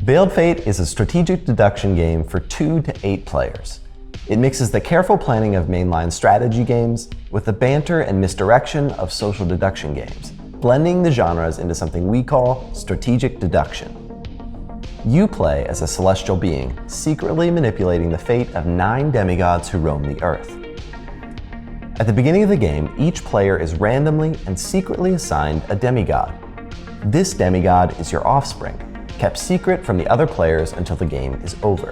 Veiled Fate is a strategic deduction game for 2 to 8 players. It mixes the careful planning of mainline strategy games with the banter and misdirection of social deduction games, blending the genres into something we call strategic deduction. You play as a celestial being, secretly manipulating the fate of 9 demigods who roam the Earth. At the beginning of the game, each player is randomly and secretly assigned a demigod. This demigod is your offspring, kept secret from the other players until the game is over.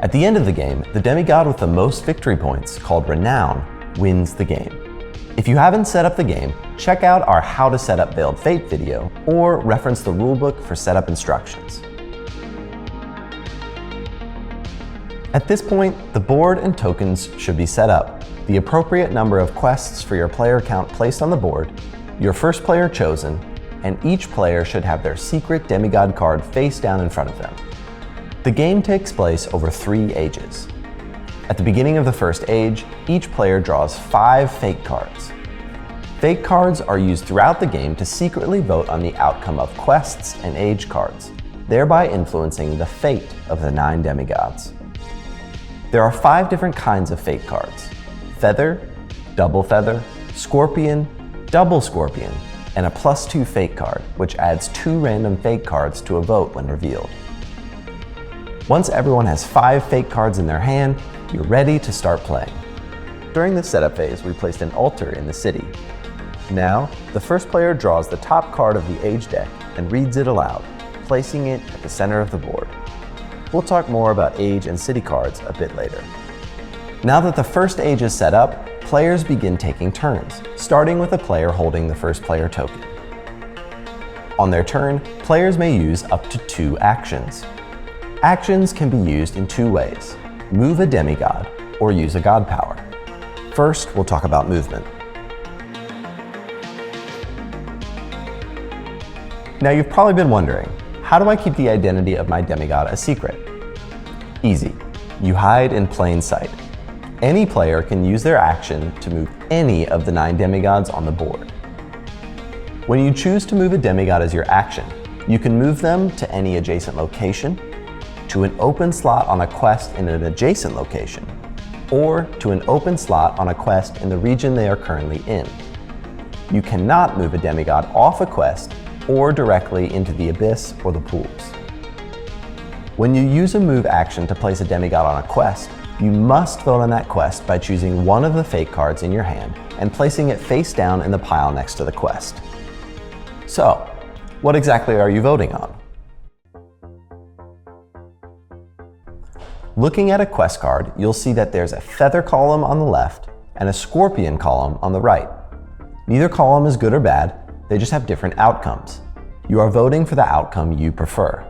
At the end of the game, the demigod with the most victory points, called Renown, wins the game. If you haven't set up the game, check out our How to Set Up Veiled Fate video or reference the rulebook for setup instructions. At this point, the board and tokens should be set up, the appropriate number of quests for your player count placed on the board, your first player chosen, and each player should have their secret demigod card face down in front of them. The game takes place over 3 ages. At the beginning of the first age, each player draws 5 fate cards. Fate cards are used throughout the game to secretly vote on the outcome of quests and age cards, thereby influencing the fate of the 9 demigods. There are 5 different kinds of fate cards: Feather, Double Feather, Scorpion, Double Scorpion, and a +2 fate card, which adds 2 random fate cards to a vote when revealed. Once everyone has 5 fate cards in their hand, you're ready to start playing. During the setup phase, we placed an altar in the city. Now, the first player draws the top card of the age deck and reads it aloud, placing it at the center of the board. We'll talk more about age and city cards a bit later. Now that the first age is set up, players begin taking turns, starting with a player holding the first player token. On their turn, players may use up to 2 actions. Actions can be used in 2 ways: move a demigod or use a god power. First, we'll talk about movement. Now you've probably been wondering, how do I keep the identity of my demigod a secret? Easy. You hide in plain sight. Any player can use their action to move any of the 9 demigods on the board. When you choose to move a demigod as your action, you can move them to any adjacent location, to an open slot on a quest in an adjacent location, or to an open slot on a quest in the region they are currently in. You cannot move a demigod off a quest or directly into the abyss or the pools. When you use a move action to place a demigod on a quest, you must vote on that quest by choosing one of the fate cards in your hand and placing it face down in the pile next to the quest. So, what exactly are you voting on? Looking at a quest card, you'll see that there's a feather column on the left and a scorpion column on the right. Neither column is good or bad, they just have different outcomes. You are voting for the outcome you prefer.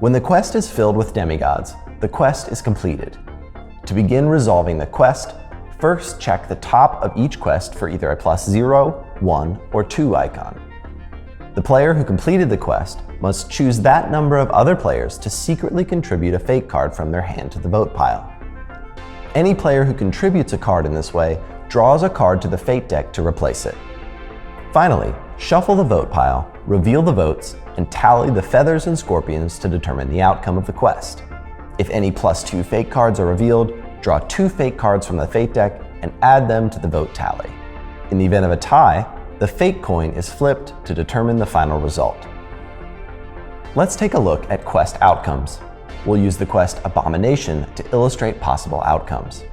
When the quest is filled with demigods, the quest is completed. To begin resolving the quest, first check the top of each quest for either a +0, 1, or 2 icon. The player who completed the quest must choose that number of other players to secretly contribute a fate card from their hand to the vote pile. Any player who contributes a card in this way draws a card to the fate deck to replace it. Finally, shuffle the vote pile, reveal the votes, and tally the feathers and scorpions to determine the outcome of the quest. If any +2 fate cards are revealed, draw 2 fate cards from the fate deck and add them to the vote tally. In the event of a tie, the fate coin is flipped to determine the final result. Let's take a look at quest outcomes. We'll use the quest Abomination to illustrate possible outcomes.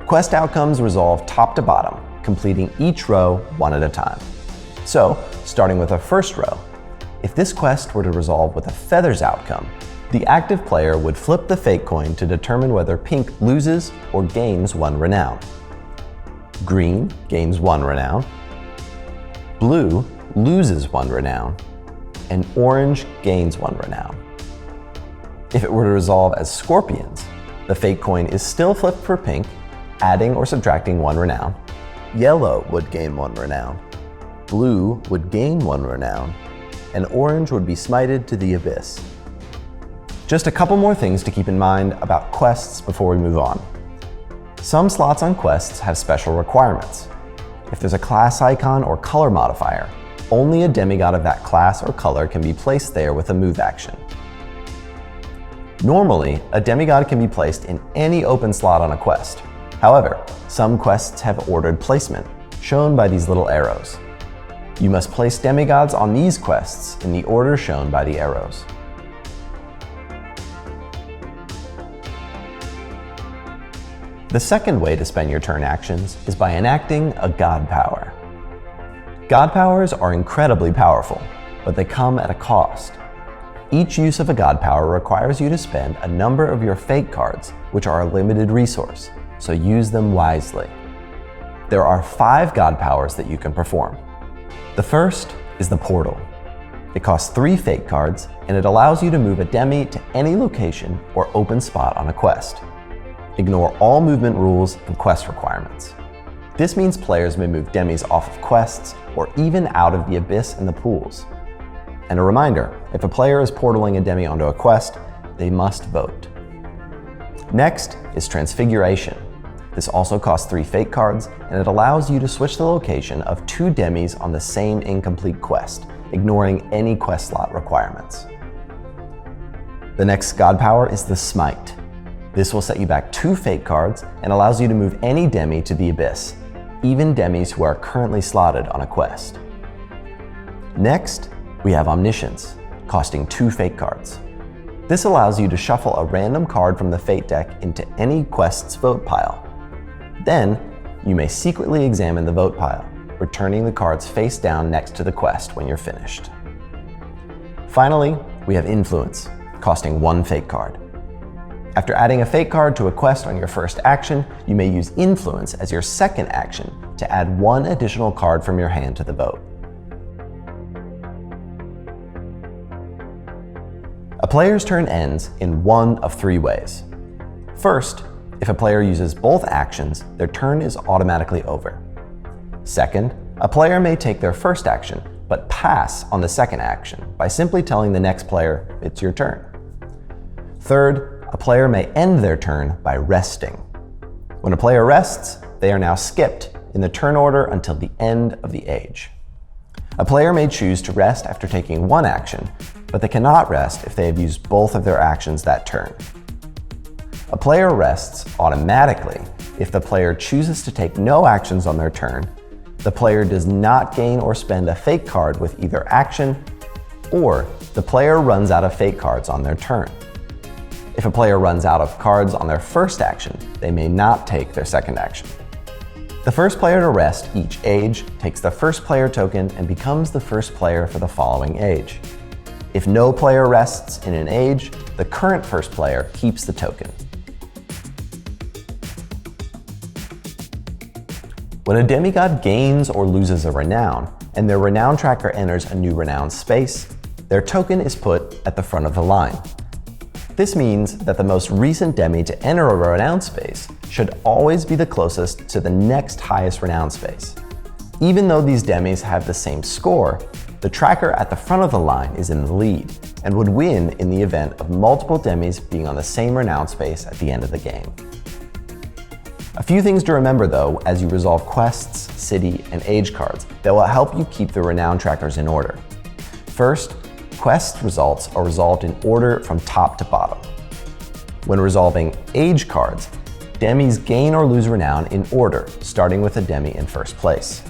Quest outcomes resolve top to bottom, completing each row one at a time. So, starting with our first row, if this quest were to resolve with a feathers outcome, the active player would flip the fate coin to determine whether pink loses or gains 1 renown. Green gains 1 renown. Blue loses 1 renown. And orange gains 1 renown. If it were to resolve as scorpions, the fate coin is still flipped for pink, adding or subtracting 1 renown. Yellow would gain 1 renown. Blue would gain 1 renown. And orange would be smited to the abyss. Just a couple more things to keep in mind about quests before we move on. Some slots on quests have special requirements. If there's a class icon or color modifier, only a demigod of that class or color can be placed there with a move action. Normally, a demigod can be placed in any open slot on a quest. However, some quests have ordered placement, shown by these little arrows. You must place demigods on these quests in the order shown by the arrows. The second way to spend your turn actions is by enacting a god power. God powers are incredibly powerful, but they come at a cost. Each use of a god power requires you to spend a number of your fate cards, which are a limited resource, so use them wisely. There are 5 god powers that you can perform. The first is the portal. It costs 3 fate cards, and it allows you to move a demi to any location or open spot on a quest. Ignore all movement rules and quest requirements. This means players may move demis off of quests or even out of the abyss and the pools. And a reminder, if a player is portaling a demi onto a quest, they must vote. Next is Transfiguration. This also costs 3 fate cards, and it allows you to switch the location of 2 demis on the same incomplete quest, ignoring any quest slot requirements. The next god power is the Smite. This will set you back 2 fate cards and allows you to move any demi to the abyss, even demis who are currently slotted on a quest. Next, we have Omniscience, costing 2 fate cards. This allows you to shuffle a random card from the fate deck into any quest's vote pile. Then, you may secretly examine the vote pile, returning the cards face down next to the quest when you're finished. Finally, we have Influence, costing 1 fate card. After adding a fate card to a quest on your first action, you may use Influence as your second action to add 1 additional card from your hand to the vote. A player's turn ends in one of 3 ways. First, if a player uses both actions, their turn is automatically over. Second, a player may take their first action, but pass on the second action by simply telling the next player, "It's your turn." Third, a player may end their turn by resting. When a player rests, they are now skipped in the turn order until the end of the age. A player may choose to rest after taking 1 action, but they cannot rest if they have used both of their actions that turn. A player rests automatically if the player chooses to take no actions on their turn, the player does not gain or spend a fate card with either action, or the player runs out of fate cards on their turn. If a player runs out of cards on their first action, they may not take their second action. The first player to rest each age takes the first player token and becomes the first player for the following age. If no player rests in an age, the current first player keeps the token. When a demigod gains or loses a renown, and their renown tracker enters a new renown space, their token is put at the front of the line. This means that the most recent demi to enter a renown space should always be the closest to the next highest renown space. Even though these demis have the same score, the tracker at the front of the line is in the lead and would win in the event of multiple demis being on the same renown space at the end of the game. A few things to remember though as you resolve quests, city, and age cards that will help you keep the renown trackers in order. First, quest results are resolved in order from top to bottom. When resolving age cards, demis gain or lose renown in order, starting with a demi in first place.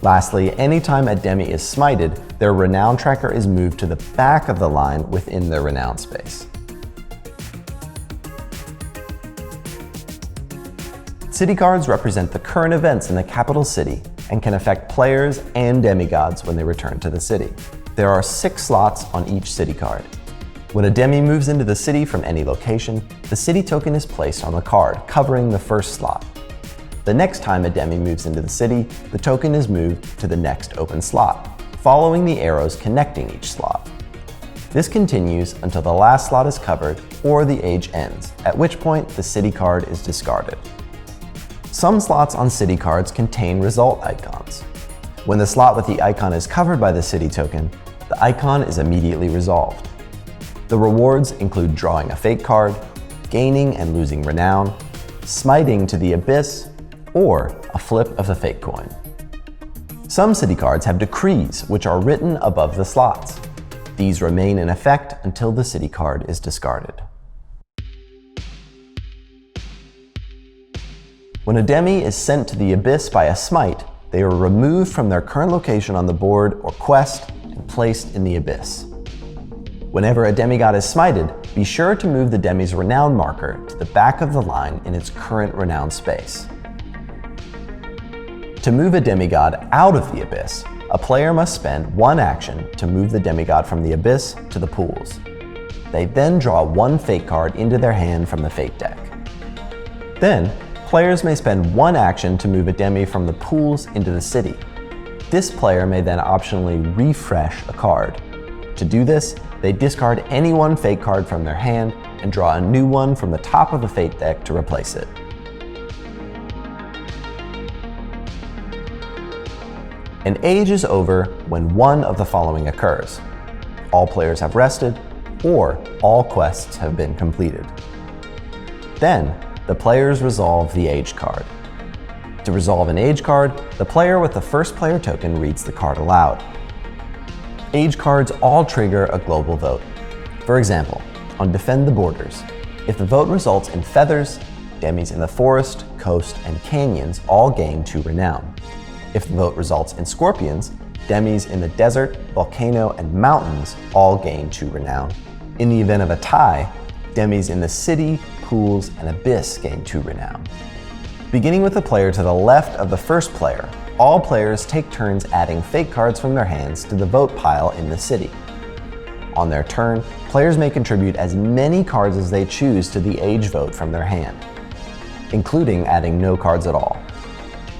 Lastly, anytime a demi is smited, their renown tracker is moved to the back of the line within their renown space. City cards represent the current events in the capital city and can affect players and demigods when they return to the city. There are 6 slots on each city card. When a demi moves into the city from any location, the city token is placed on the card, covering the first slot. The next time a demi moves into the city, the token is moved to the next open slot, following the arrows connecting each slot. This continues until the last slot is covered or the age ends, at which point the city card is discarded. Some slots on city cards contain result icons. When the slot with the icon is covered by the city token, the icon is immediately resolved. The rewards include drawing a fate card, gaining and losing renown, smiting to the abyss, or a flip of the fate coin. Some city cards have decrees, which are written above the slots. These remain in effect until the city card is discarded. When a demi is sent to the abyss by a smite, they are removed from their current location on the board or quest and placed in the abyss. Whenever a demigod is smited, be sure to move the demi's renown marker to the back of the line in its current renown space. To move a demigod out of the abyss, a player must spend one action to move the demigod from the abyss to the pools. They then draw one fate card into their hand from the fate deck. Then, players may spend one action to move a demi from the pools into the city. This player may then optionally refresh a card. To do this, they discard any one fate card from their hand and draw a new one from the top of the fate deck to replace it. An age is over when one of the following occurs. All players have rested, or all quests have been completed. Then, the players resolve the age card. To resolve an age card, the player with the first player token reads the card aloud. Age cards all trigger a global vote. For example, on Defend the Borders, if the vote results in feathers, demis in the forest, coast, and canyons all gain 2 renown. If the vote results in scorpions, demis in the desert, volcano, and mountains all gain 2 renown. In the event of a tie, demis in the city, pools, and abyss gain 2 renown. Beginning with the player to the left of the first player, all players take turns adding fate cards from their hands to the vote pile in the city. On their turn, players may contribute as many cards as they choose to the age vote from their hand, including adding no cards at all.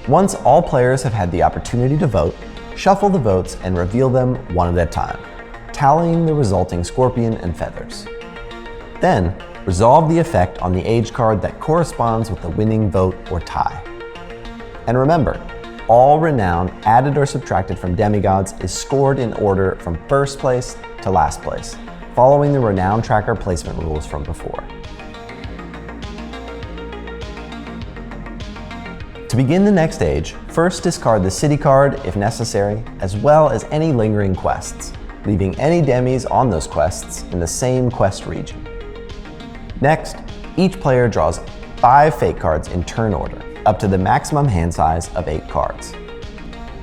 Once all players have had the opportunity to vote, shuffle the votes and reveal them one at a time, tallying the resulting scorpion and feathers. Then, resolve the effect on the age card that corresponds with the winning vote or tie. And remember, all renown added or subtracted from demigods is scored in order from first place to last place, following the renown tracker placement rules from before. To begin the next age, first discard the city card if necessary, as well as any lingering quests, leaving any demis on those quests in the same quest region. Next, each player draws 5 fate cards in turn order, up to the maximum hand size of 8 cards.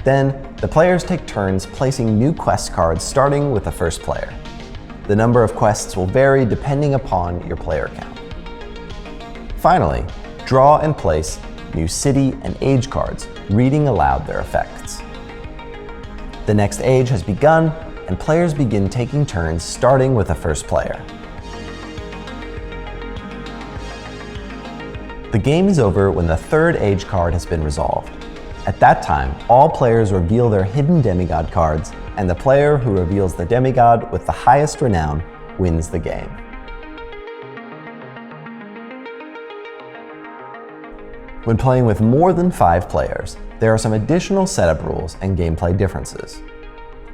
Then, the players take turns placing new quest cards starting with the first player. The number of quests will vary depending upon your player count. Finally, draw and place new city and age cards, reading aloud their effects. The next age has begun, and players begin taking turns starting with the first player. The game is over when the third age card has been resolved. At that time, all players reveal their hidden demigod cards, and the player who reveals the demigod with the highest renown wins the game. When playing with more than 5 players, there are some additional setup rules and gameplay differences.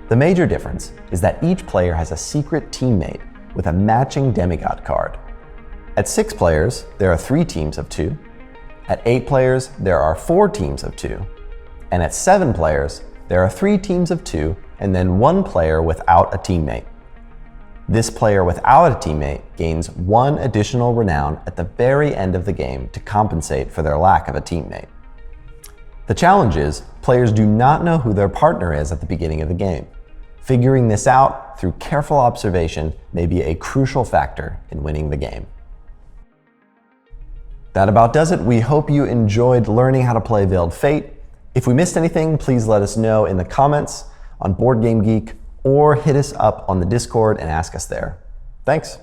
The major difference is that each player has a secret teammate with a matching demigod card. At 6 players, there are 3 teams of 2. At 8 players, there are 4 teams of 2. And at 7 players, there are 3 teams of 2 and then 1 player without a teammate. This player without a teammate gains 1 additional renown at the very end of the game to compensate for their lack of a teammate. The challenge is, players do not know who their partner is at the beginning of the game. Figuring this out through careful observation may be a crucial factor in winning the game. That about does it. We hope you enjoyed learning how to play Veiled Fate. If we missed anything, please let us know in the comments on Board Game Geek or hit us up on the Discord and ask us there. Thanks.